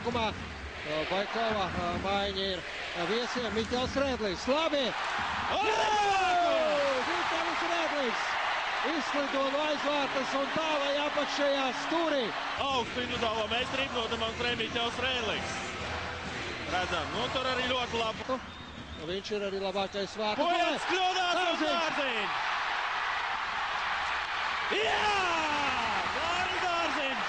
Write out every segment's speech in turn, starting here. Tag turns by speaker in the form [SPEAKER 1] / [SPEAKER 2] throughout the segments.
[SPEAKER 1] sākumā. Baikova maiņa ir viesiem. Miķels Rēdlis. Labi! Miķels Rēdlis izslido no aizvārtas un tālai apakšējā stūrī.
[SPEAKER 2] Augstu individuālo meistarību nodemonstrē Miķels Rēdlis. Redzam, nu tur arī ļoti labi.
[SPEAKER 1] Viņš ir arī labākais vārds.
[SPEAKER 2] Pojats kļūdās un Dārziņš! Jā! Dāris Dārziņš!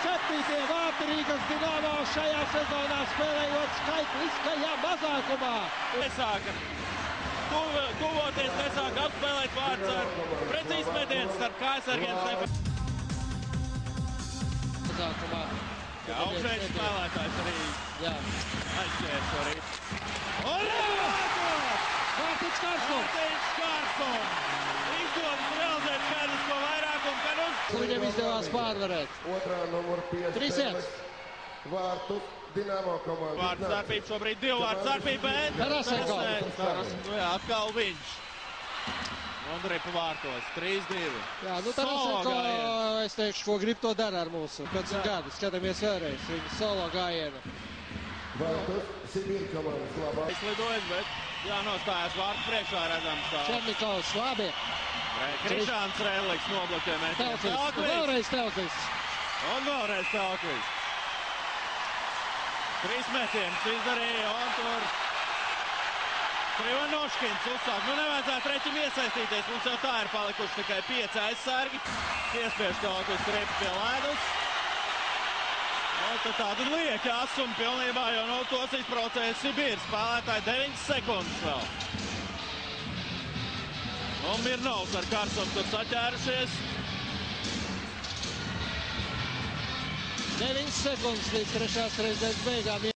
[SPEAKER 1] 7. vārti Rīgas Dinamo šajā sezonā spēlējot skaitliskajā mazākumā.
[SPEAKER 2] Nesāka tuvoties, nesāka apspēlēt vārds ar precīzi metiens starp kājasargiem.
[SPEAKER 1] Mazākumā.
[SPEAKER 2] Jā, augšējais spēlētājs arī aizķērs arī. Un
[SPEAKER 1] Mārtiņš Kārsons!
[SPEAKER 2] Mārtiņš Kārsons! Izdodas realizēt skaidrisko vairākumu, kad uz...
[SPEAKER 1] Viņam izdevās pārvarēt.
[SPEAKER 3] Otrā numur 5.
[SPEAKER 1] 3-1.
[SPEAKER 3] Vārtus Dinamo komanda.
[SPEAKER 2] Vārds starpība šobrīd 2 vārds starpība, bet...
[SPEAKER 1] Tarasenko.
[SPEAKER 2] Nu jā, atkal viņš. Ondrepa vārtos, 3-2.
[SPEAKER 1] Jā, nu Tarasenko, es teikšu, ko grib to dara ar mūsu. Pēc gadu skatāmies vēlreiz viņa solo gājienu.
[SPEAKER 3] Vārtus Sibīra komandas labā.
[SPEAKER 2] Izlidojas, bet jānostājās vārtu priekšā redzams tā.
[SPEAKER 1] Černikovs, labi.
[SPEAKER 2] Krišāns Rēdlis nobloķē metienu.
[SPEAKER 1] Telklis, vēlreiz Telklis.
[SPEAKER 2] Un vēlreiz Telklis. 3 metienus izdarīja un tur Krivanoškins uzsāk. Nu nevajadzētu treķim iesaistīties, mums jau tā ir palikuši tikai 5 aizsargi. Iespiež Telklis ripu pie ledus. Tāda lieka asuma pilnībā, jo no tos izbraucēja Sibīra spēlētāji 9 sekundes vēl. Un Mirnovs ar Kārsonu tur saķērušies.
[SPEAKER 1] 9 sekundes līdz 3. reizes beigām.